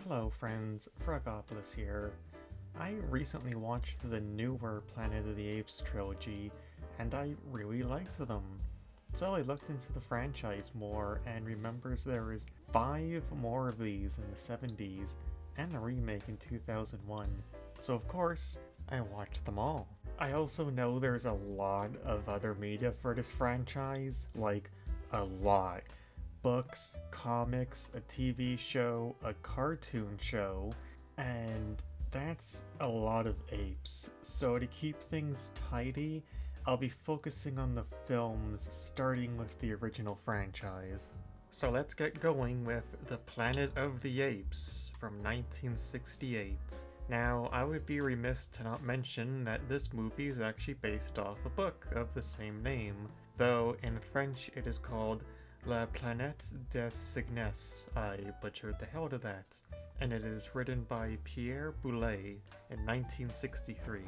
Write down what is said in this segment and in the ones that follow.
Hello friends, Frogopolis here. I recently watched the newer Planet of the Apes trilogy, and I really liked them. So I looked into the franchise more and remembers there is 5 more of these in the 70s and a remake in 2001. So of course, I watched them all. I also know there's a lot of other media for this franchise, like a lot. Books, comics, a TV show, a cartoon show, and that's a lot of apes. So to keep things tidy, I'll be focusing on the films starting with the original franchise. So let's get going with The Planet of the Apes from 1968. Now, I would be remiss to not mention that this movie is actually based off a book of the same name, though in French it is called La Planète des Cygnes. I butchered the hell out of that. And it is written by Pierre Boulet in 1963.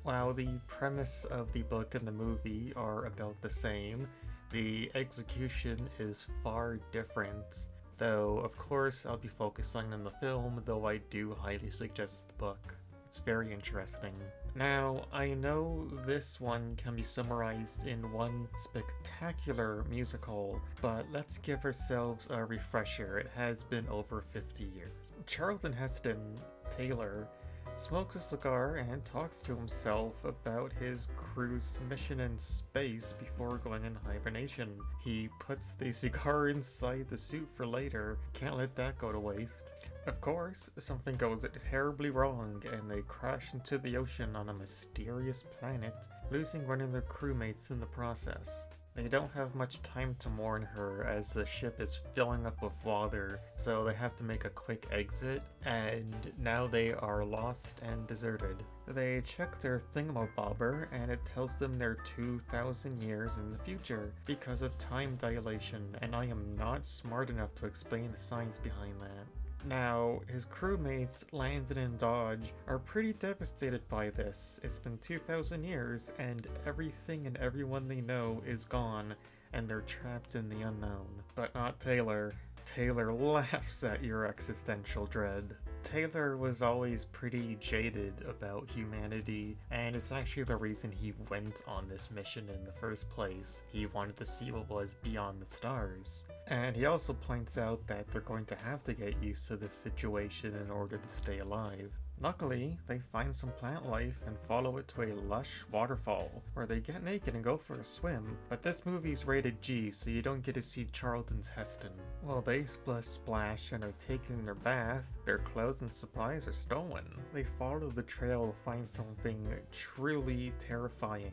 While the premise of the book and the movie are about the same, the execution is far different. Though, of course, I'll be focusing on the film, though I do highly suggest the book. It's very interesting. Now, I know this one can be summarized in one spectacular musical, but let's give ourselves a refresher. It has been over 50 years. Charlton Heston, Taylor, smokes a cigar and talks to himself about his crew's mission in space before going into hibernation. He puts the cigar inside the suit for later. Can't let that go to waste. Of course, something goes terribly wrong and they crash into the ocean on a mysterious planet, losing one of their crewmates in the process. They don't have much time to mourn her as the ship is filling up with water, so they have to make a quick exit, and now they are lost and deserted. They check their thingamabobber and it tells them they're 2,000 years in the future because of time dilation, and I am not smart enough to explain the science behind that. Now, his crewmates, Landon and Dodge, are pretty devastated by this. It's been 2,000 years, and everything and everyone they know is gone, and they're trapped in the unknown. But not Taylor. Taylor laughs at your existential dread. Taylor was always pretty jaded about humanity, and it's actually the reason he went on this mission in the first place. He wanted to see what was beyond the stars. And he also points out that they're going to have to get used to this situation in order to stay alive. Luckily, they find some plant life and follow it to a lush waterfall, where they get naked and go for a swim, but this movie's rated G, so you don't get to see Charlton's Heston. While they splash and are taking their bath, their clothes and supplies are stolen. They follow the trail to find something truly terrifying.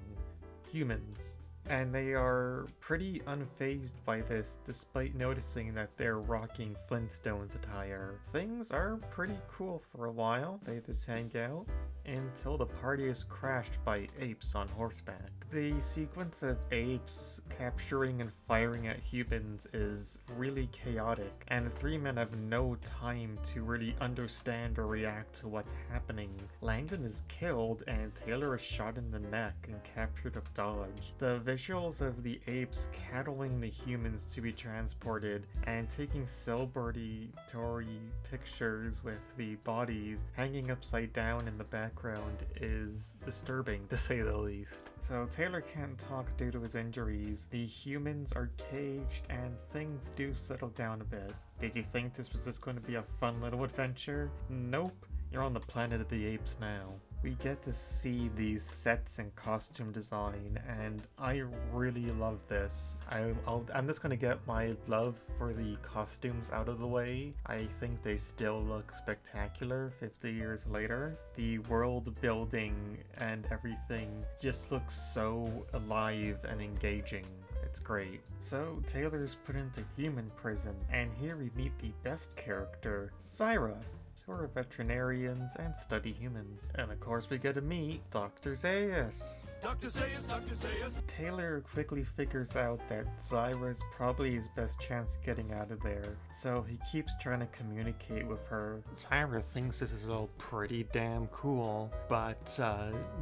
Humans. And they are pretty unfazed by this, despite noticing that they're rocking Flintstones attire. Things are pretty cool for a while. They just hang out until the party is crashed by apes on horseback. The sequence of apes capturing and firing at humans is really chaotic, and the three men have no time to really understand or react to what's happening. Langdon is killed, and Taylor is shot in the neck and captured with Dodge. The visuals of the apes cattling the humans to be transported and taking celebratory pictures with the bodies hanging upside down in the background is disturbing, to say the least. So Taylor can't talk due to his injuries, the humans are caged, and things do settle down a bit. Did you think this was just going to be a fun little adventure? Nope, you're on the Planet of the Apes now. We get to see these sets and costume design, and I really love this. I'm just gonna get my love for the costumes out of the way. I think they still look spectacular 50 years later. The world building and everything just looks so alive and engaging. It's great. So Taylor's put into human prison, and here we meet the best character, Zyra, who are veterinarians and study humans. And of course we get to meet Dr. Zaius. Dr. Zaius, Dr. Zaius. Taylor quickly figures out that Zyra's probably his best chance of getting out of there, so he keeps trying to communicate with her. Zyra thinks this is all pretty damn cool, but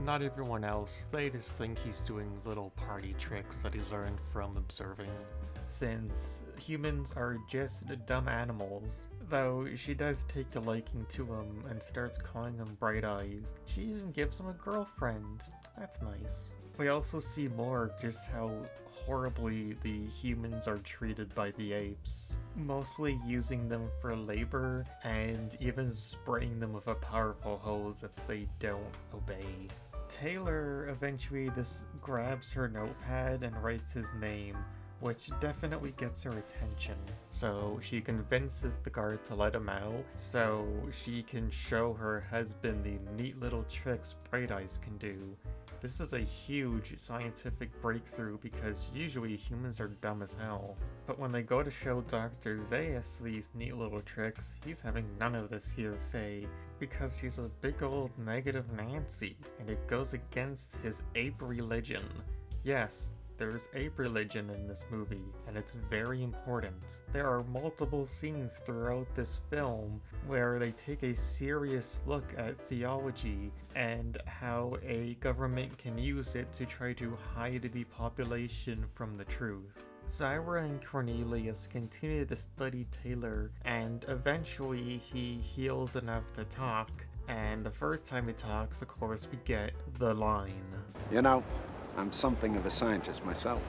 not everyone else. They just think he's doing little party tricks that he learned from observing. Since humans are just dumb animals, Though she does take a liking to him and starts calling him Bright Eyes. She even gives him a girlfriend. That's nice. We also see more of just how horribly the humans are treated by the apes. Mostly using them for labor and even spraying them with a powerful hose if they don't obey. Taylor eventually just grabs her notepad and writes his name, which definitely gets her attention. So she convinces the guard to let him out so she can show her husband the neat little tricks Bright Eyes can do. This is a huge scientific breakthrough because usually humans are dumb as hell. But when they go to show Dr. Zaius these neat little tricks, he's having none of this hearsay because he's a big old negative Nancy, and it goes against his ape religion. Yes, there's ape religion in this movie, and it's very important. There are multiple scenes throughout this film where they take a serious look at theology and how a government can use it to try to hide the population from the truth. Zyra and Cornelius continue to study Taylor, and eventually he heals enough to talk, and the first time he talks, of course, we get the line. You know, I'm something of a scientist myself.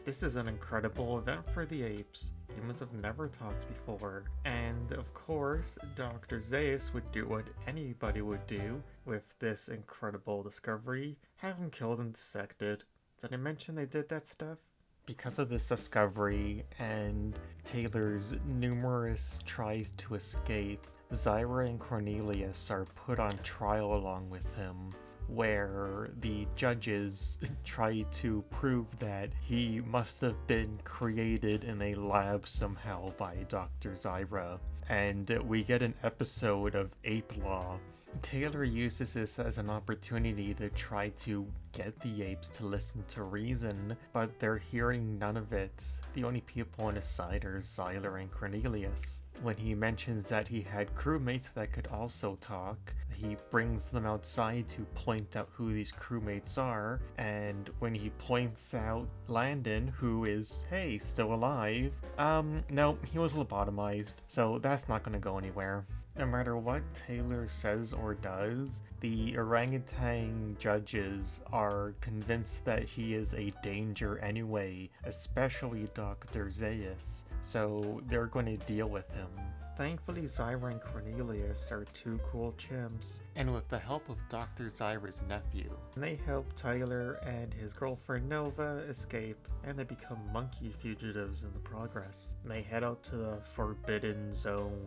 This is an incredible event for the apes. Humans have never talked before. And of course, Dr. Zaius would do what anybody would do with this incredible discovery. Have him killed and dissected. Did I mention they did that stuff? Because of this discovery and Taylor's numerous tries to escape, Zyra and Cornelius are put on trial along with him, where the judges try to prove that he must have been created in a lab somehow by Dr. Zyra. And we get an episode of Ape Law. Taylor uses this as an opportunity to try to get the apes to listen to reason, but they're hearing none of it. The only people on his side are Zyra and Cornelius. When he mentions that he had crewmates that could also talk, he brings them outside to point out who these crewmates are, and when he points out Landon, who is, hey, still alive, no, he was lobotomized, so that's not gonna go anywhere. No matter what Taylor says or does, the orangutan judges are convinced that he is a danger anyway, especially Dr. Zaius, so they're going to deal with him. Thankfully, Zyra and Cornelius are two cool chimps, and with the help of Dr. Zyra's nephew, they help Tyler and his girlfriend Nova escape, and they become monkey fugitives in the progress. They head out to the Forbidden Zone,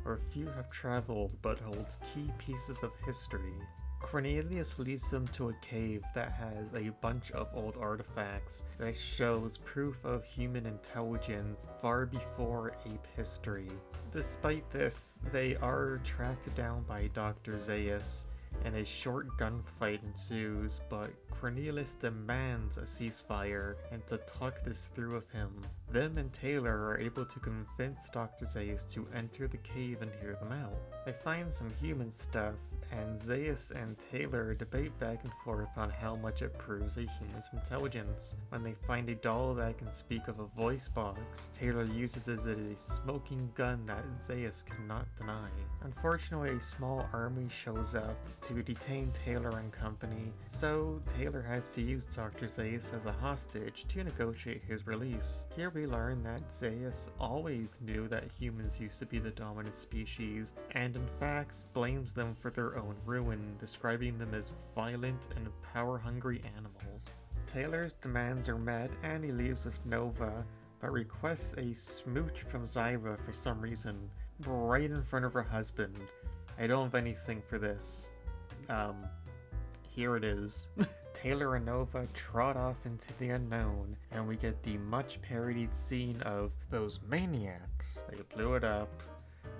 where few have traveled but holds key pieces of history. Cornelius leads them to a cave that has a bunch of old artifacts that shows proof of human intelligence far before ape history. Despite this, they are tracked down by Dr. Zaius, and a short gunfight ensues, but Cornelius demands a ceasefire and to talk this through with him. Them and Taylor are able to convince Dr. Zaius to enter the cave and hear them out. They find some human stuff, and Zaius and Taylor debate back and forth on how much it proves a human's intelligence. When they find a doll that can speak of a voice box, Taylor uses it as a smoking gun that Zaius cannot deny. Unfortunately, a small army shows up to detain Taylor and company, so Taylor has to use Dr. Zaius as a hostage to negotiate his release. Here we learn that Zaius always knew that humans used to be the dominant species, and in fact blames them for their own ruin, describing them as violent and power-hungry animals. Taylor's demands are met and he leaves with Nova, but requests a smooch from Zyra for some reason, right in front of her husband. I don't have anything for this. Here it is. Taylor and Nova trot off into the unknown, and we get the much parodied scene of those maniacs. They blew it up.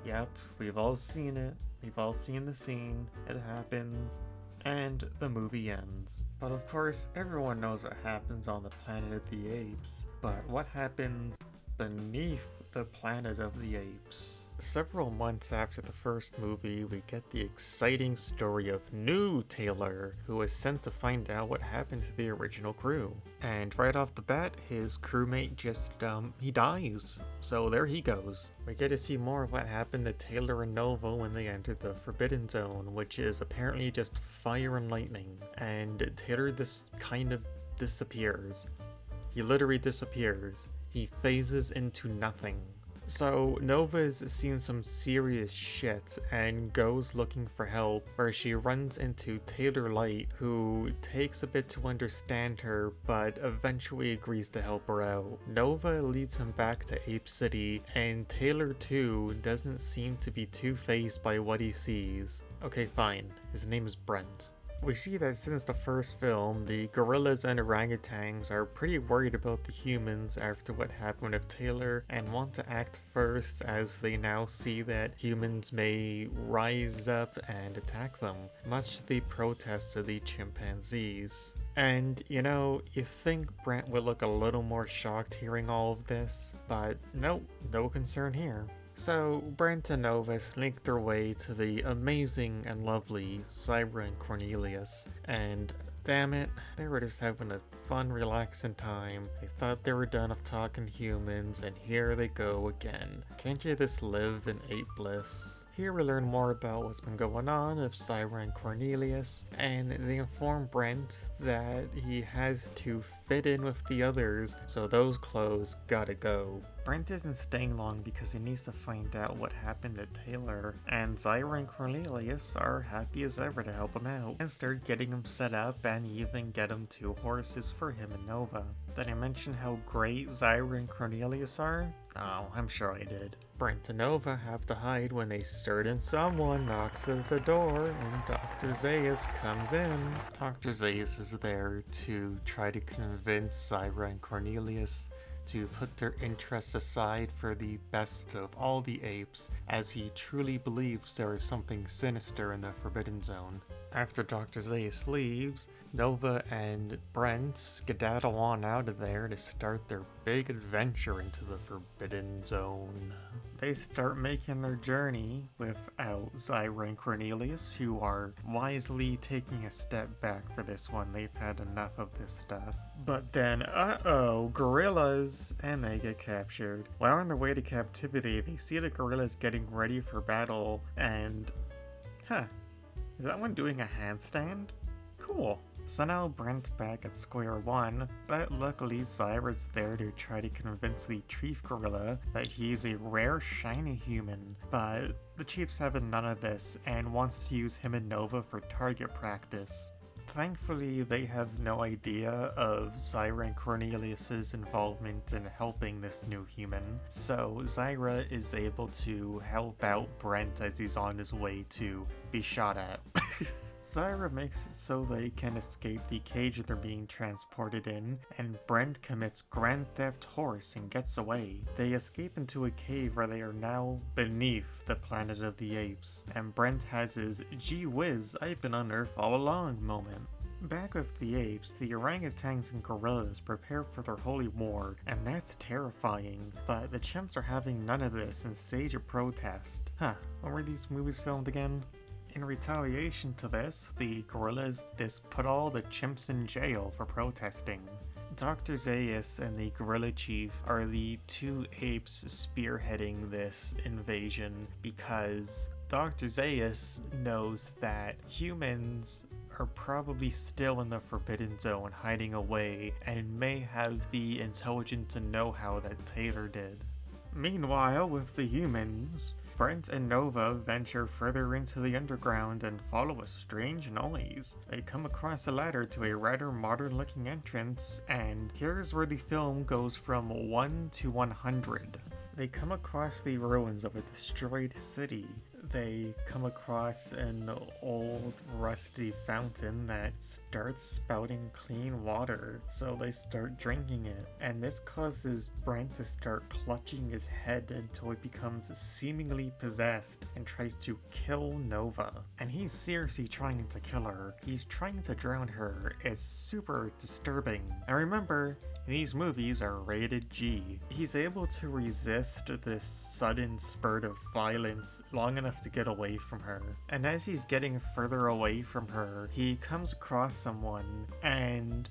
Yep, we've all seen it. We've all seen the scene. It happens. And the movie ends. But of course, everyone knows what happens on the planet of the apes. But what happens beneath the planet of the apes? Several months after the first movie, we get the exciting story of new Taylor, who is sent to find out what happened to the original crew. And right off the bat, his crewmate just, he dies. So there he goes. We get to see more of what happened to Taylor and Nova when they entered the Forbidden Zone, which is apparently just fire and lightning. And Taylor kind of disappears. He literally disappears. He phases into nothing. So Nova's seen some serious shit and goes looking for help, where she runs into Taylor Light, who takes a bit to understand her but eventually agrees to help her out. Nova leads him back to Ape City, and Taylor too doesn't seem to be too fazed by what he sees. Okay, fine, his name is Brent. We see that since the first film, the gorillas and orangutans are pretty worried about the humans after what happened with Taylor and want to act first, as they now see that humans may rise up and attack them, much to the protest of the chimpanzees. And, you know, you think Brent would look a little more shocked hearing all of this, but nope, no concern here. So, Brent and Nova sneak their way to the amazing and lovely Zyra and Cornelius, and damn it, they were just having a fun, relaxing time. They thought they were done of talking humans, and here they go again. Can't you just live in ape bliss? Here we learn more about what's been going on with Zyra and Cornelius, and they inform Brent that he has to fit in with the others, so those clothes gotta go. Brent isn't staying long because he needs to find out what happened to Taylor, and Zyra and Cornelius are happy as ever to help him out, and start getting him set up and even get him 2 horses for him and Nova. Did I mention how great Zyra and Cornelius are? Oh, I'm sure I did. Brent and Nova have to hide when they start and someone knocks at the door and Dr. Zaius comes in. Dr. Zaius is there to try to convince Zyra and Cornelius to put their interests aside for the best of all the apes, as he truly believes there is something sinister in the Forbidden Zone. After Dr. Zaius leaves, Nova and Brent skedaddle on out of there to start their big adventure into the Forbidden Zone. They start making their journey without Zyra and Cornelius, who are wisely taking a step back for this one. They've had enough of this stuff. But then, gorillas, and they get captured. While on their way to captivity, they see the gorillas getting ready for battle, and is that one doing a handstand? Cool. So now Brent's back at square one, but luckily Zyra's there to try to convince the chief gorilla that he's a rare shiny human, but the chief's having none of this and wants to use him and Nova for target practice. Thankfully, they have no idea of Zyra and Cornelius's involvement in helping this new human, so Zyra is able to help out Brent as he's on his way to be shot at. Zyra makes it so they can escape the cage they're being transported in, and Brent commits grand theft horse and gets away. They escape into a cave where they are now beneath the planet of the apes, and Brent has his "gee whiz, I've been on Earth all along" moment. Back with the apes, the orangutans and gorillas prepare for their holy war, and that's terrifying, but the chimps are having none of this and stage a protest. When were these movies filmed again? In retaliation to this, the gorillas put all the chimps in jail for protesting. Dr. Zaius and the gorilla chief are the 2 apes spearheading this invasion because Dr. Zaius knows that humans are probably still in the Forbidden Zone hiding away and may have the intelligence and know-how that Taylor did. Meanwhile, with the humans, Brent and Nova venture further into the underground and follow a strange noise. They come across a ladder to a rather modern-looking entrance, and here's where the film goes from 1 to 100. They come across the ruins of a destroyed city. They come across an old rusty fountain that starts spouting clean water, so they start drinking it, and this causes Brent to start clutching his head until it becomes seemingly possessed and tries to kill Nova. And he's seriously trying to kill her. He's trying to drown her. It's super disturbing. And remember, These movies are rated G. He's able to resist this sudden spurt of violence long enough to get away from her. And as he's getting further away from her, he comes across someone and,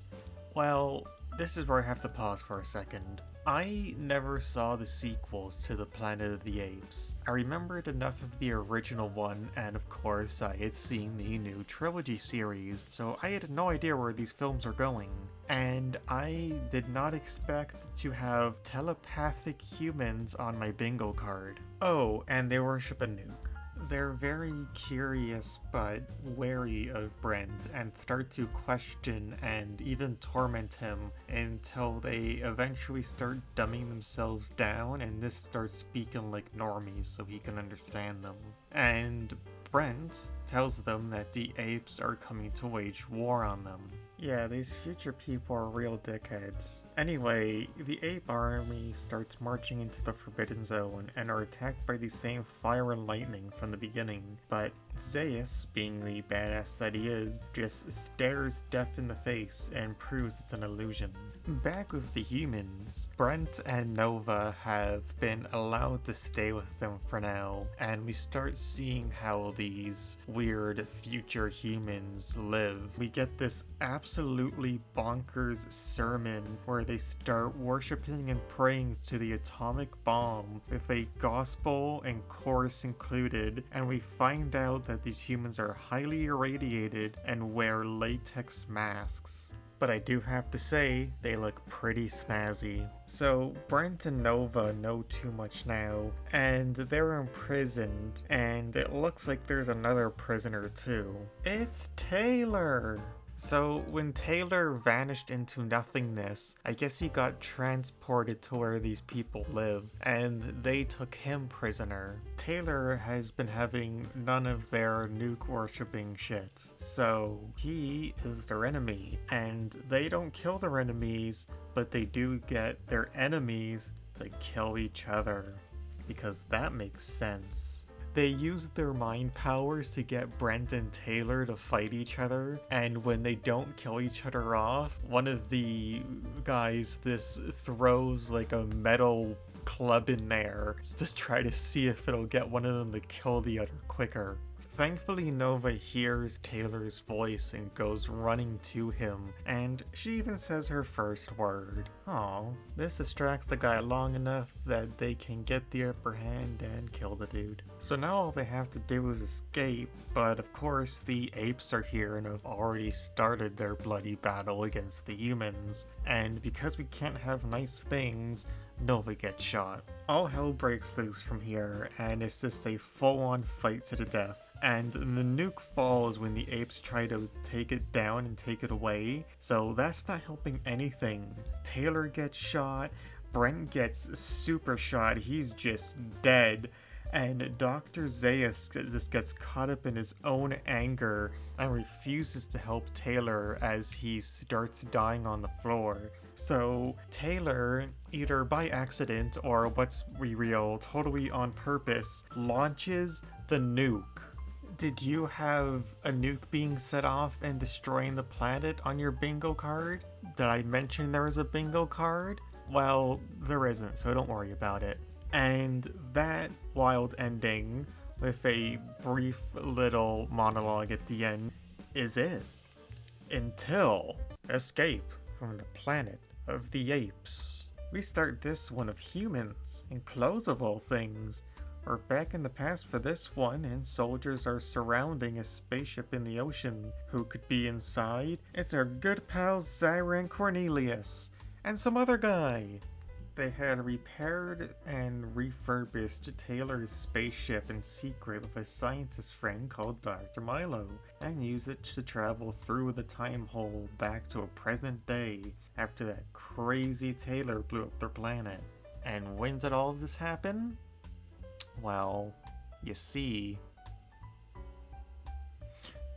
well, this is where I have to pause for a second. I never saw the sequels to the Planet of the Apes. I remembered enough of the original one, and of course I had seen the new trilogy series, so I had no idea where these films are going. And I did not expect to have telepathic humans on my bingo card. Oh, and they worship a nuke. They're very curious but wary of Brent and start to question and even torment him until they eventually start dumbing themselves down and this starts speaking like normies so he can understand them. And Brent tells them that the apes are coming to wage war on them. Yeah, these future people are real dickheads. Anyway, the ape army starts marching into the Forbidden Zone and are attacked by the same fire and lightning from the beginning, but Zeus, being the badass that he is, just stares death in the face and proves it's an illusion. Back with the humans, Brent and Nova have been allowed to stay with them for now, and we start seeing how these weird future humans live. We get this absolutely bonkers sermon where they start worshipping and praying to the atomic bomb with a gospel and chorus included, and we find out that these humans are highly irradiated and wear latex masks. But I do have to say, they look pretty snazzy. So Brent and Nova know too much now, and they're imprisoned, and it looks like there's another prisoner too. It's Taylor! So when Taylor vanished into nothingness, I guess he got transported to where these people live, and they took him prisoner. Taylor has been having none of their nuke worshipping shit, so he is their enemy, and they don't kill their enemies, but they do get their enemies to kill each other, because that makes sense. They use their mind powers to get Brent and Taylor to fight each other, and when they don't kill each other off, one of the guys throws like a metal club in there to try to see if it'll get one of them to kill the other quicker. Thankfully, Nova hears Taylor's voice and goes running to him, and she even says her first word. Aw, this distracts the guy long enough that they can get the upper hand and kill the dude. So now all they have to do is escape, but of course the apes are here and have already started their bloody battle against the humans, and because we can't have nice things, Nova gets shot. All hell breaks loose from here, and it's just a full-on fight to the death. And the nuke falls when the apes try to take it down and take it away, so that's not helping anything. Taylor gets shot, Brent gets super shot, he's just dead, and Dr. Zeus just gets caught up in his own anger and refuses to help Taylor as he starts dying on the floor. So Taylor, either by accident or what's real, totally on purpose, launches the nuke. Did you have a nuke being set off and destroying the planet on your bingo card? Did I mention there was a bingo card? Well, there isn't, so don't worry about it. And that wild ending, with a brief little monologue at the end, is it. Until escape from the planet of the apes. We start this one of humans, and clothes of all things. We're back in the past for this one, and soldiers are surrounding a spaceship in the ocean. Who could be inside? It's our good pals Zyra and Cornelius, and some other guy. They had repaired and refurbished Taylor's spaceship in secret with a scientist friend called Dr. Milo, and used it to travel through the time hole back to a present day after that crazy Taylor blew up their planet. And when did all of this happen? Well, you see.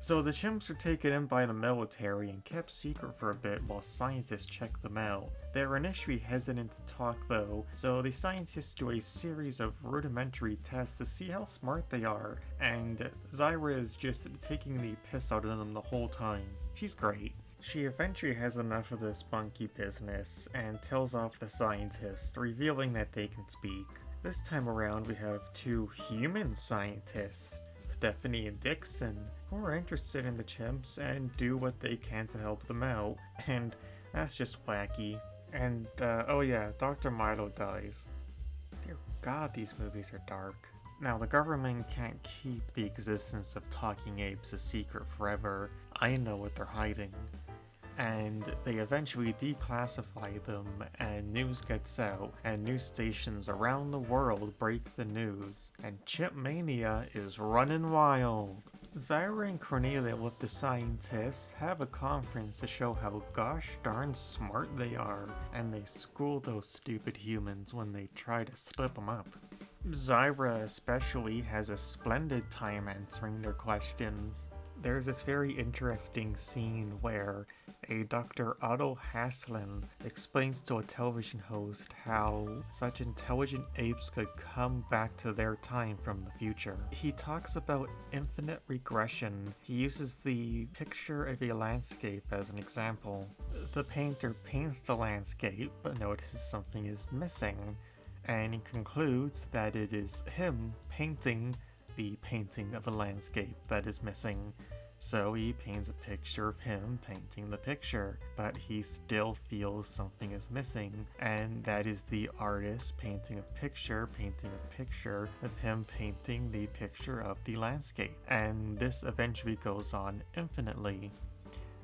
So the chimps are taken in by the military and kept secret for a bit while scientists check them out. They were initially hesitant to talk though, so the scientists do a series of rudimentary tests to see how smart they are, and Zyra is just taking the piss out of them the whole time. She's great. She eventually has enough of this monkey business and tells off the scientists, revealing that they can speak. This time around we have two human scientists, Stephanie and Dixon, who are interested in the chimps and do what they can to help them out, and that's just wacky. And, oh yeah, Dr. Milo dies. Dear God, these movies are dark. Now, the government can't keep the existence of talking apes a secret forever. I know what they're hiding. And they eventually declassify them, and news gets out, and news stations around the world break the news, and chimp mania is running wild. Zyra and Cornelia with the scientists have a conference to show how gosh darn smart they are, and they school those stupid humans when they try to slip them up. Zyra especially has a splendid time answering their questions. There's this very interesting scene where a Dr. Otto Haslin explains to a television host how such intelligent apes could come back to their time from the future. He talks about infinite regression. He uses the picture of a landscape as an example. The painter paints the landscape but notices something is missing, and he concludes that it is him painting the painting of a landscape that is missing. So he paints a picture of him painting the picture, but he still feels something is missing, and that is the artist painting a picture of him painting the picture of the landscape. And this eventually goes on infinitely.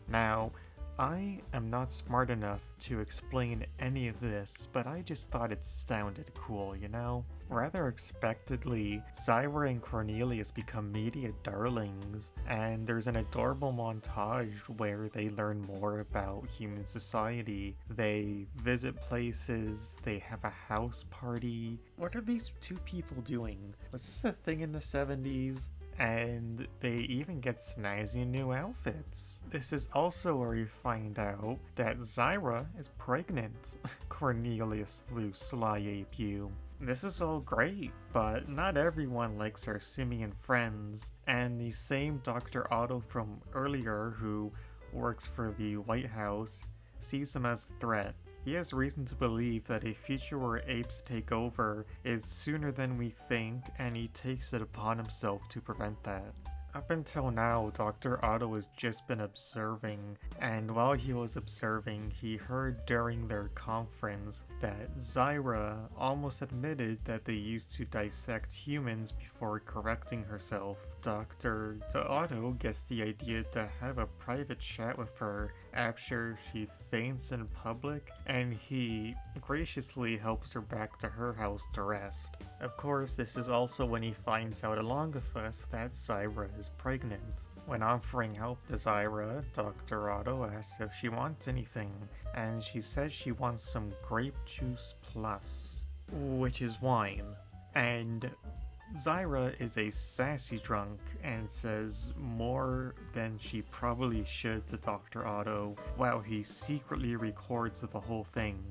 Now, I am not smart enough to explain any of this, but I just thought it sounded cool, you know? Rather expectedly, Zyra and Cornelius become media darlings, and there's an adorable montage where they learn more about human society. They visit places, they have a house party. What are these two people doing? Was this a thing in the 70s? And they even get snazzy new outfits. This is also where you find out that Zyra is pregnant. Cornelius Lou Sly Ape you. This is all great, but not everyone likes our simian friends, and the same Dr. Otto from earlier, who works for the White House, sees them as a threat. He has reason to believe that a future where apes take over is sooner than we think, and he takes it upon himself to prevent that. Up until now, Dr. Otto has just been observing, and while he was observing, he heard during their conference that Zyra almost admitted that they used to dissect humans before correcting herself. Dr. Otto gets the idea to have a private chat with her after she faints in public, and he graciously helps her back to her house to rest. Of course, this is also when he finds out along with us that Zyra is pregnant. When offering help to Zyra, Dr. Otto asks if she wants anything, and she says she wants some grape juice plus, which is wine. And Zyra is a sassy drunk and says more than she probably should to Dr. Otto, while he secretly records the whole thing.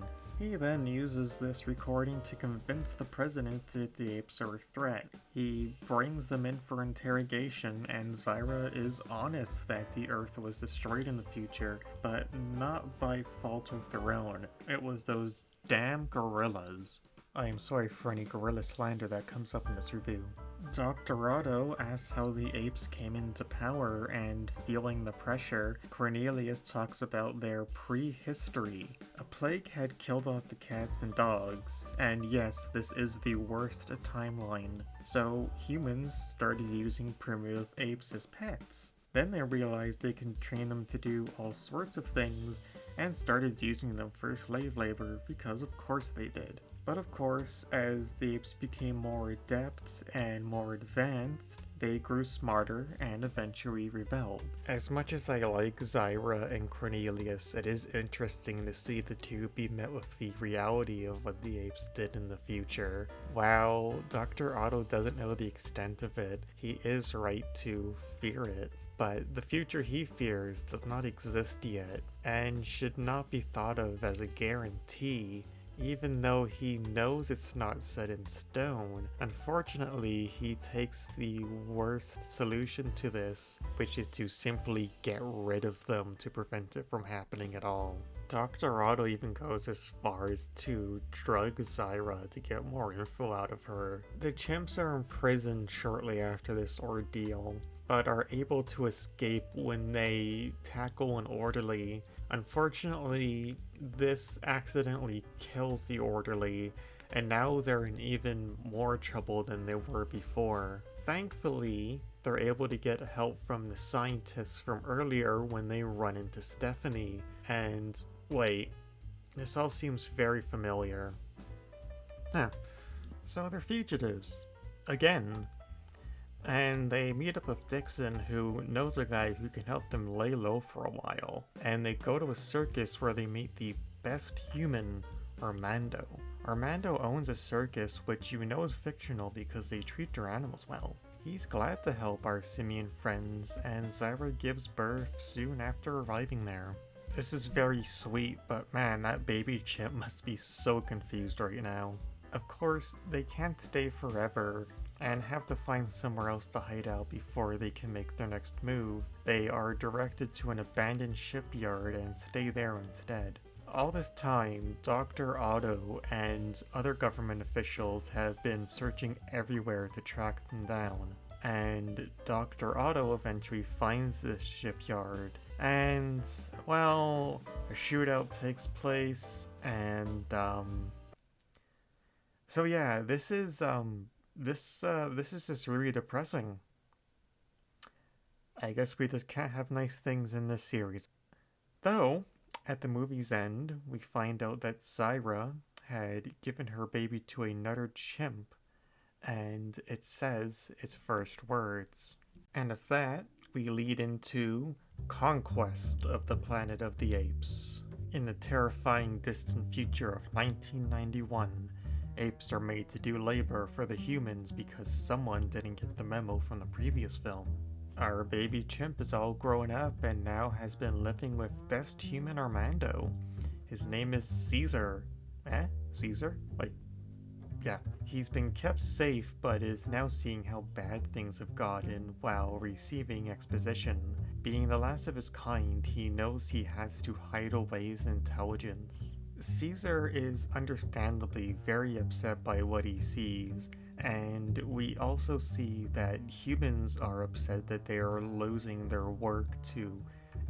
He then uses this recording to convince the president that the apes are a threat. He brings them in for interrogation, and Zyra is honest that the Earth was destroyed in the future, but not by fault of their own. It was those damn gorillas. I am sorry for any gorilla slander that comes up in this review. Dr. Otto asks how the apes came into power, and feeling the pressure, Cornelius talks about their prehistory. A plague had killed off the cats and dogs, and yes, this is the worst timeline. So humans started using primitive apes as pets. Then they realized they can train them to do all sorts of things, and started using them for slave labor, because of course they did. But of course, as the apes became more adept and more advanced, they grew smarter and eventually rebelled. As much as I like Zyra and Cornelius, it is interesting to see the two be met with the reality of what the apes did in the future. While Dr. Otto doesn't know the extent of it, he is right to fear it. But the future he fears does not exist yet, and should not be thought of as a guarantee. even though he knows it's not set in stone. Unfortunately, he takes the worst solution to this, which is to simply get rid of them to prevent it from happening at all. Dr. Otto even goes as far as to drug Zyra to get more info out of her. The chimps are imprisoned shortly after this ordeal, but are able to escape when they tackle an orderly. Unfortunately, this accidentally kills the orderly, and now they're in even more trouble than they were before. Thankfully, they're able to get help from the scientists from earlier when they run into Stephanie. And wait, this all seems very familiar. Huh. So they're fugitives. Again. And they meet up with Dixon, who knows a guy who can help them lay low for a while. And they go to a circus where they meet the best human, Armando. Armando owns a circus, which you know is fictional because they treat their animals well. He's glad to help our simian friends, and Zyra gives birth soon after arriving there. This is very sweet, but man, that baby chimp must be so confused right now. Of course, they can't stay forever, and have to find somewhere else to hide out before they can make their next move. They are directed to an abandoned shipyard and stay there instead. All this time, Dr. Otto and other government officials have been searching everywhere to track them down. And Dr. Otto eventually finds this shipyard. And, well, a shootout takes place, and, so yeah, this is just really depressing. I guess we just can't have nice things in this series. Though, at the movie's end, we find out that Zyra had given her baby to another chimp, and it says its first words. And of that, we lead into Conquest of the Planet of the Apes. In the terrifying distant future of 1991, apes are made to do labor for the humans because someone didn't get the memo from the previous film. Our baby chimp is all grown up and now has been living with best human Armando. His name is Caesar. Caesar? Yeah. He's been kept safe but is now seeing how bad things have gotten while receiving exposition. Being the last of his kind, he knows he has to hide away his intelligence. Caesar is understandably very upset by what he sees, and we also see that humans are upset that they are losing their work to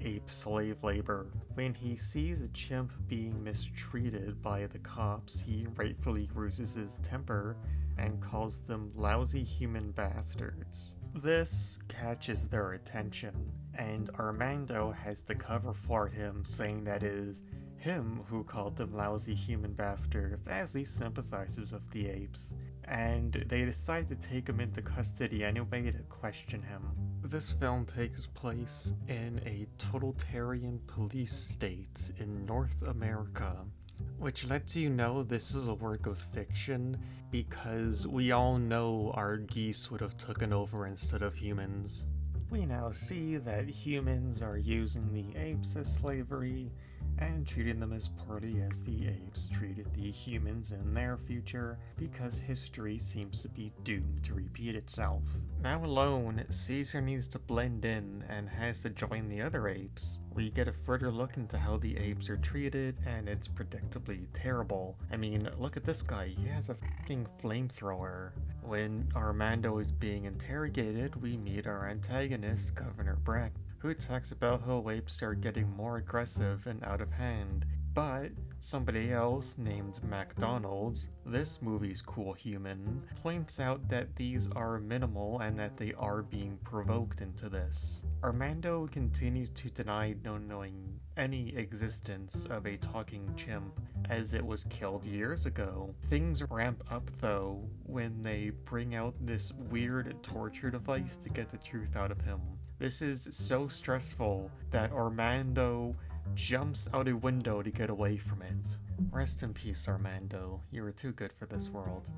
ape slave labor. When he sees a chimp being mistreated by the cops, he rightfully loses his temper and calls them lousy human bastards. This catches their attention, and Armando has to cover for him, saying that it is him who called them lousy human bastards, as he sympathizes with the apes, and they decide to take him into custody anyway to question him. This film takes place in a totalitarian police state in North America, which lets you know this is a work of fiction because we all know our geese would have taken over instead of humans. We now see that humans are using the apes as slavery and treating them as poorly as the apes treated the humans in their future because history seems to be doomed to repeat itself. Now alone, Caesar needs to blend in and has to join the other apes. We get a further look into how the apes are treated, and it's predictably terrible. I mean, look at this guy, he has a fucking flamethrower. When Armando is being interrogated, we meet our antagonist, Governor Breck, who talks about how apes are getting more aggressive and out of hand. But somebody else named McDonald's, this movie's cool human, points out that these are minimal and that they are being provoked into this. Armando continues to deny knowing any existence of a talking chimp, as it was killed years ago. Things ramp up though when they bring out this weird torture device to get the truth out of him. This is so stressful that Armando jumps out a window to get away from it. Rest in peace, Armando. You were too good for this world.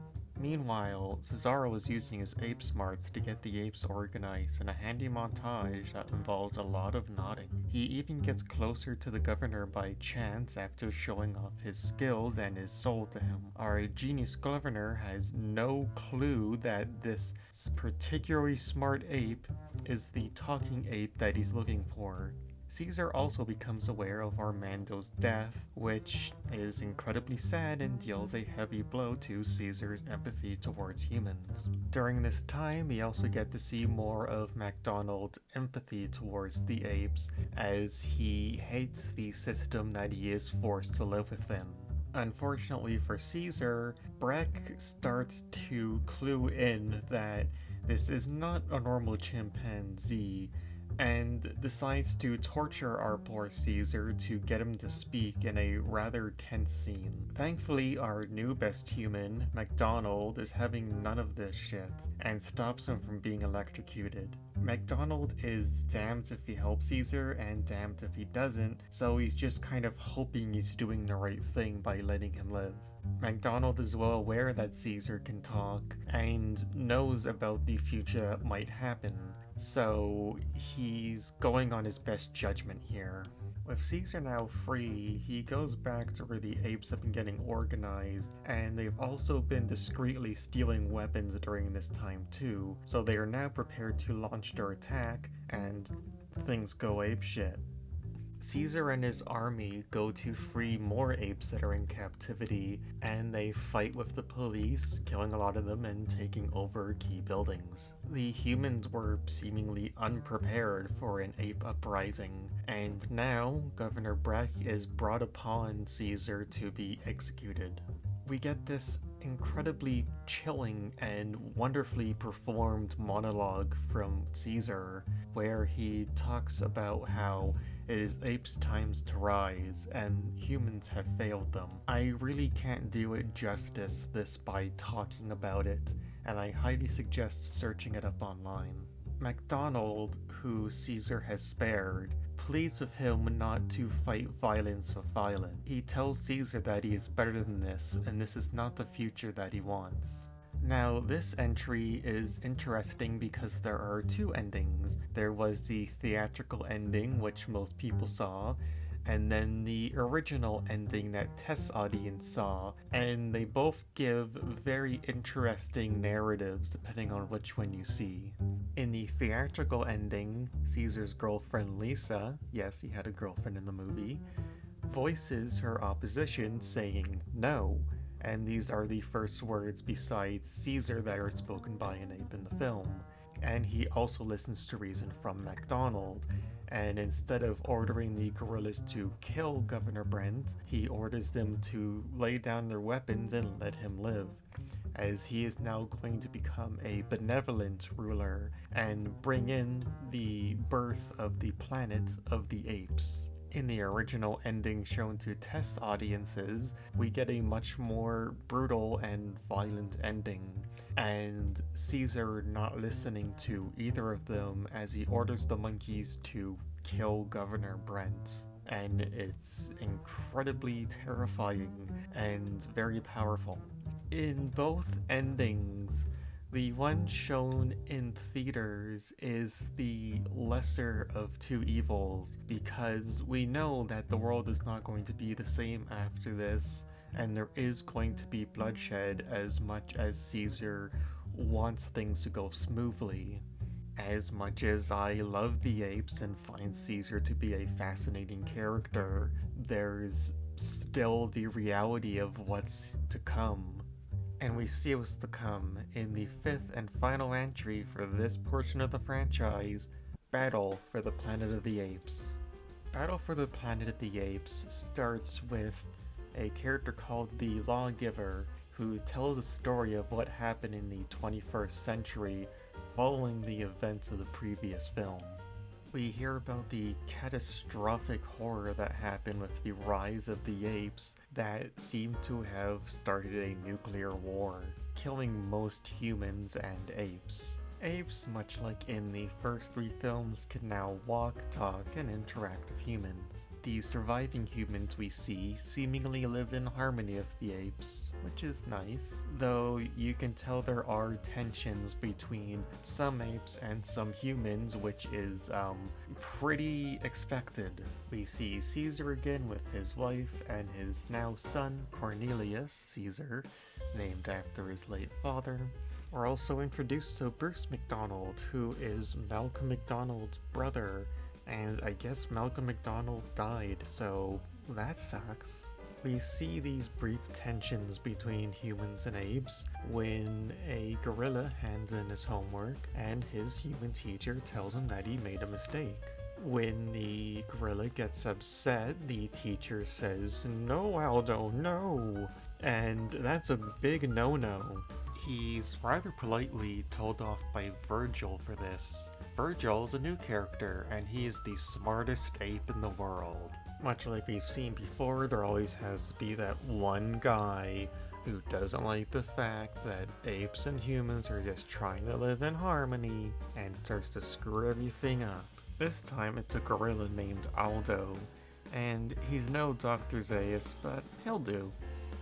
Meanwhile, Cesaro is using his ape smarts to get the apes organized in a handy montage that involves a lot of nodding. He even gets closer to the governor by chance after showing off his skills and his soul to him. Our genius governor has no clue that this particularly smart ape is the talking ape that he's looking for. Caesar also becomes aware of Armando's death, which is incredibly sad and deals a heavy blow to Caesar's empathy towards humans. During this time, we also get to see more of MacDonald's empathy towards the apes, as he hates the system that he is forced to live within. Unfortunately for Caesar, Breck starts to clue in that this is not a normal chimpanzee, and decides to torture our poor Caesar to get him to speak in a rather tense scene. Thankfully, our new best human, MacDonald, is having none of this shit and stops him from being electrocuted. MacDonald is damned if he helps Caesar and damned if he doesn't, so he's just kind of hoping he's doing the right thing by letting him live. MacDonald is well aware that Caesar can talk and knows about the future that might happen, so he's going on his best judgment here. With Caesar now free, he goes back to where the apes have been getting organized, and they've also been discreetly stealing weapons during this time too, so they are now prepared to launch their attack, and things go apeshit. Caesar and his army go to free more apes that are in captivity, and they fight with the police, killing a lot of them and taking over key buildings. The humans were seemingly unprepared for an ape uprising, and now Governor Breck is brought upon Caesar to be executed. We get this incredibly chilling and wonderfully performed monologue from Caesar, where he talks about how it is apes' times to rise, and humans have failed them. I really can't do it justice this by talking about it, and I highly suggest searching it up online. MacDonald, who Caesar has spared, pleads with him not to fight violence with violence. He tells Caesar that he is better than this, and this is not the future that he wants. Now, this entry is interesting because there are two endings. There was the theatrical ending, which most people saw, and then the original ending that Tess' audience saw, and they both give very interesting narratives depending on which one you see. In the theatrical ending, Caesar's girlfriend Lisa, yes, he had a girlfriend in the movie, voices her opposition saying no, and these are the first words besides Caesar that are spoken by an ape in the film. And he also listens to reason from MacDonald, and instead of ordering the guerrillas to kill Governor Brent, he orders them to lay down their weapons and let him live, as he is now going to become a benevolent ruler and bring in the birth of the planet of the apes. In the original ending shown to test audiences, we get a much more brutal and violent ending, and Caesar not listening to either of them as he orders the monkeys to kill Governor Brent. And it's incredibly terrifying and very powerful. In both endings, the one shown in theaters is the lesser of two evils, because we know that the world is not going to be the same after this, and there is going to be bloodshed as much as Caesar wants things to go smoothly. As much as I love the apes and find Caesar to be a fascinating character, there's still the reality of what's to come. And we see what's to come in the fifth and final entry for this portion of the franchise, Battle for the Planet of the Apes. Battle for the Planet of the Apes starts with a character called the Lawgiver, who tells a story of what happened in the 21st century following the events of the previous film. We hear about the catastrophic horror that happened with the rise of the apes that seemed to have started a nuclear war, killing most humans and apes. Apes, much like in the first three films, can now walk, talk, and interact with humans. The surviving humans we see seemingly live in harmony with the apes, which is nice, though you can tell there are tensions between some apes and some humans, which is pretty expected. We see Caesar again with his wife and his now son Cornelius Caesar, named after his late father. We're also introduced to Bruce McDonald, who is Malcolm McDonald's brother, and I guess Malcolm McDonald died, so that sucks. We see these brief tensions between humans and apes when a gorilla hands in his homework and his human teacher tells him that he made a mistake. When the gorilla gets upset, the teacher says, "No, Aldo, no!" And that's a big no-no. He's rather politely told off by Virgil for this. Virgil is a new character, and he is the smartest ape in the world. Much like we've seen before, there always has to be that one guy who doesn't like the fact that apes and humans are just trying to live in harmony and starts to screw everything up. This time it's a gorilla named Aldo, and he's no Dr. Zaius, but he'll do.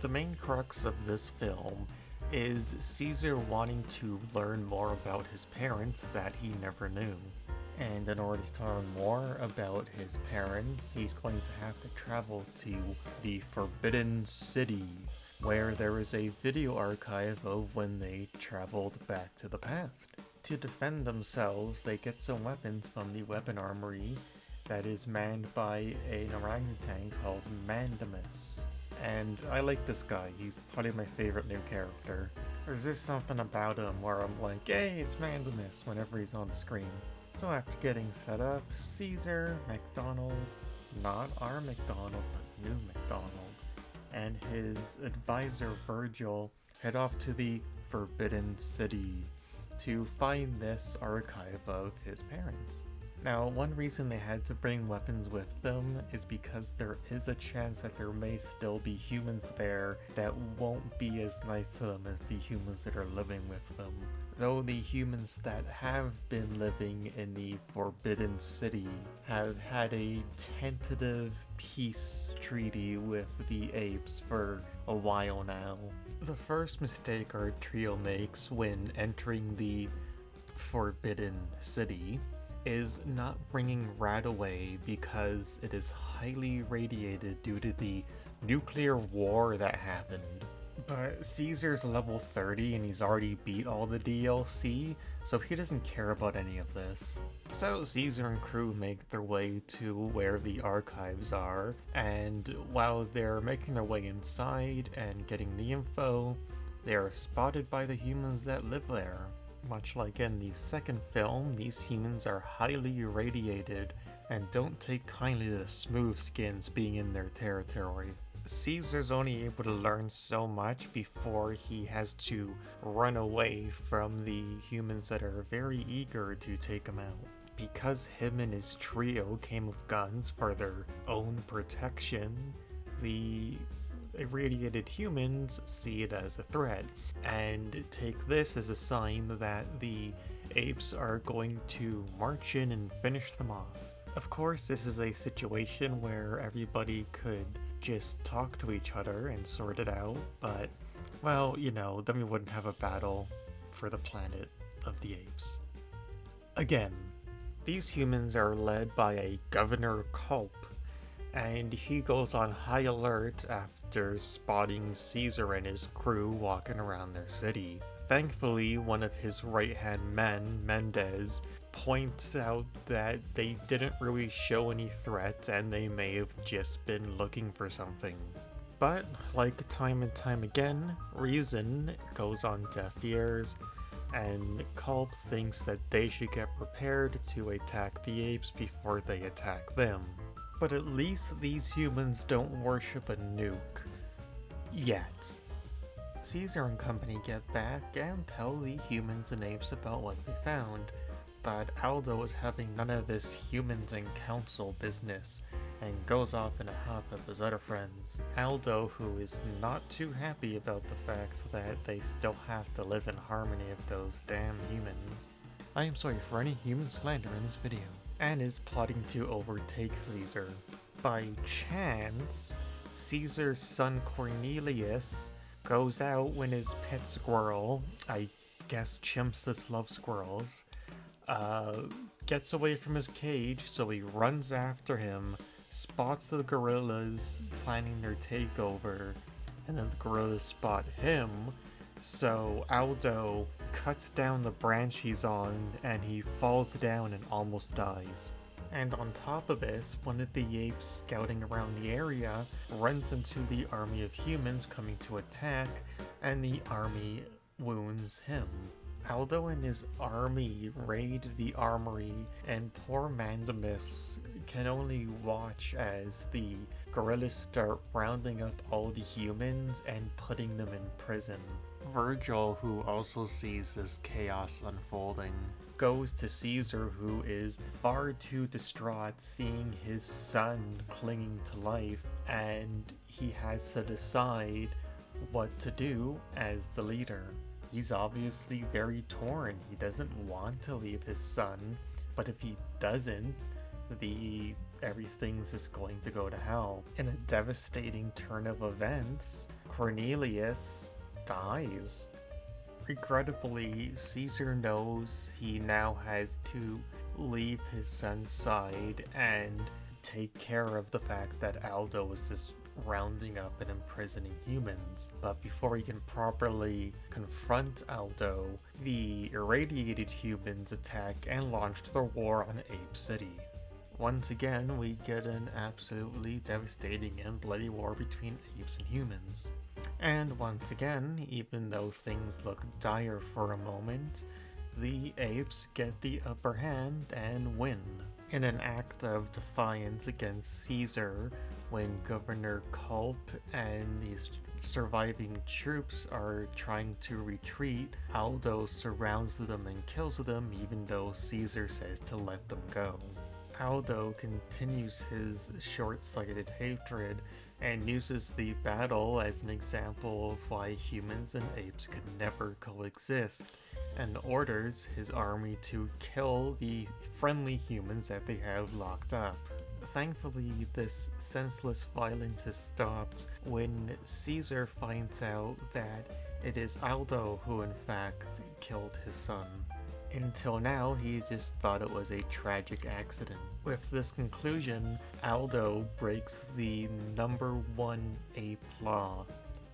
The main crux of this film is Caesar wanting to learn more about his parents that he never knew. And in order to learn more about his parents, he's going to have to travel to the Forbidden City, where there is a video archive of when they traveled back to the past. To defend themselves, they get some weapons from the weapon armory that is manned by an orangutan called Mandamus. And I like this guy, he's probably my favorite new character. There's just something about him where I'm like, hey, it's Mandamus whenever he's on the screen. So after getting set up, Caesar, McDonald, not our McDonald, but new McDonald, and his advisor Virgil head off to the Forbidden City to find this archive of his parents. Now, one reason they had to bring weapons with them is because there is a chance that there may still be humans there that won't be as nice to them as the humans that are living with them. Though the humans that have been living in the Forbidden City have had a tentative peace treaty with the apes for a while now. The first mistake our trio makes when entering the Forbidden City is not bringing Radaway because it is highly radiated due to the nuclear war that happened. But Caesar's level 30 and he's already beat all the DLC, so he doesn't care about any of this. So Caesar and crew make their way to where the archives are, and while they're making their way inside and getting the info, they are spotted by the humans that live there. Much like in the second film, these humans are highly irradiated and don't take kindly to the smooth skins being in their territory. Caesar's only able to learn so much before he has to run away from the humans that are very eager to take him out. Because him and his trio came with guns for their own protection, the irradiated humans see it as a threat and take this as a sign that the apes are going to march in and finish them off. Of course, this is a situation where everybody could just talk to each other and sort it out, but, well, you know, then we wouldn't have a battle for the planet of the apes. Again, these humans are led by a Governor Culp, and he goes on high alert after spotting Caesar and his crew walking around their city. Thankfully, one of his right-hand men, Mendez, points out that they didn't really show any threat and they may have just been looking for something. But, like time and time again, reason goes on deaf ears, and Culp thinks that they should get prepared to attack the apes before they attack them. But at least these humans don't worship a nuke. Yet. Caesar and company get back and tell the humans and apes about what they found, but Aldo is having none of this humans and council business and goes off in a huff of his other friends. Aldo, who is not too happy about the fact that they still have to live in harmony with those damn humans. I am sorry for any human slander in this video, and is plotting to overtake Caesar. By chance, Caesar's son Cornelius goes out when his pet squirrel, I guess chimps that love squirrels, gets away from his cage, so he runs after him, spots the gorillas planning their takeover, and then the gorillas spot him, so Aldo cuts down the branch he's on and he falls down and almost dies. And on top of this, one of the apes scouting around the area runs into the army of humans coming to attack, and the army wounds him. Aldo and his army raid the armory, and poor Mandamus can only watch as the gorillas start rounding up all the humans and putting them in prison. Virgil, who also sees this chaos unfolding, goes to Caesar, who is far too distraught seeing his son clinging to life, and he has to decide what to do as the leader. He's obviously very torn. He doesn't want to leave his son, but if he doesn't, everything's just going to go to hell. In a devastating turn of events, Cornelius dies. Regrettably, Caesar knows he now has to leave his son's side and take care of the fact that Aldo is just rounding up and imprisoning humans. But before he can properly confront Aldo, the irradiated humans attack and launch their war on Ape City. Once again, we get an absolutely devastating and bloody war between apes and humans. And once again, even though things look dire for a moment, the apes get the upper hand and win. In an act of defiance against Caesar, when Governor Culp and these surviving troops are trying to retreat, Aldo surrounds them and kills them, even though Caesar says to let them go. Aldo continues his short-sighted hatred and uses the battle as an example of why humans and apes could never coexist, and orders his army to kill the friendly humans that they have locked up. Thankfully, this senseless violence is stopped when Caesar finds out that it is Aldo who in fact killed his son. Until now, he just thought it was a tragic accident. With this conclusion, Aldo breaks the #1 ape law.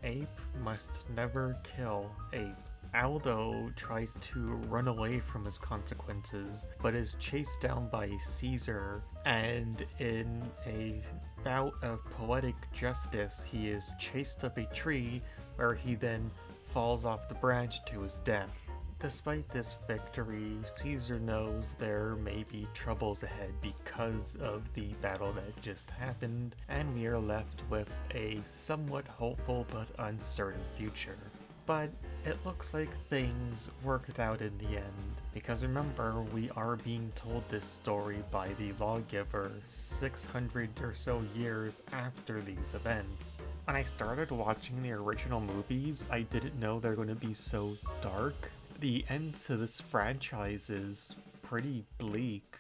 Ape must never kill ape. Aldo tries to run away from his consequences, but is chased down by Caesar, and in a bout of poetic justice, he is chased up a tree where he then falls off the branch to his death. Despite this victory, Caesar knows there may be troubles ahead because of the battle that just happened, and we are left with a somewhat hopeful but uncertain future. But it looks like things worked out in the end, because remember, we are being told this story by the lawgiver 600 or so years after these events. When I started watching the original movies, I didn't know they're going to be so dark. The end to this franchise is pretty bleak.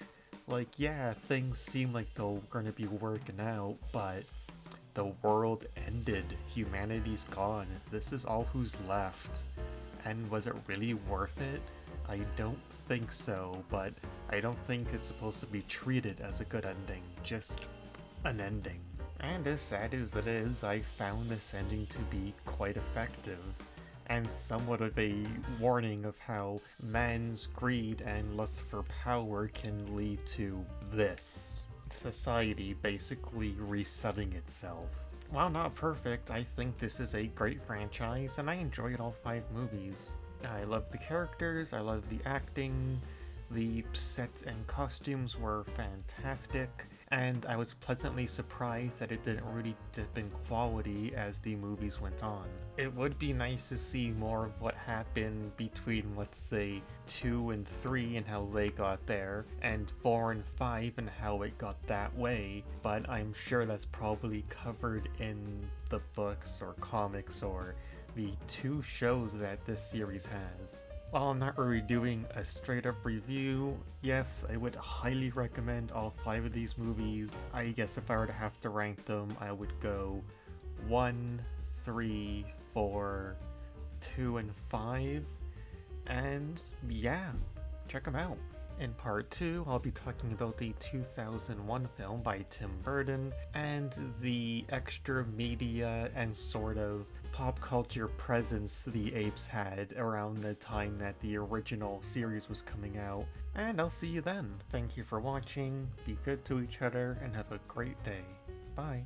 Like, yeah, things seem like they're going to be working out, but the world ended. Humanity's gone. This is all who's left. And was it really worth it? I don't think so, but I don't think it's supposed to be treated as a good ending. Just an ending. And as sad as it is, I found this ending to be quite effective, and somewhat of a warning of how man's greed and lust for power can lead to this. Society basically resetting itself. While not perfect, I think this is a great franchise, and I enjoyed all 5 movies. I love the characters, I love the acting, the sets and costumes were fantastic, and I was pleasantly surprised that it didn't really dip in quality as the movies went on. It would be nice to see more of what happened between, let's say, 2 and 3 and how they got there, and 4 and 5 and how it got that way, but I'm sure that's probably covered in the books or comics or the 2 shows that this series has. While I'm not really doing a straight up review, yes, I would highly recommend all 5 of these movies. I guess if I were to have to rank them, I would go 1, 3, for 2 and 5, and yeah, check them out. In part 2, I'll be talking about the 2001 film by Tim Burton and the extra media and sort of pop culture presence the Apes had around the time that the original series was coming out. And I'll see you then. Thank you for watching, be good to each other, and have a great day. Bye.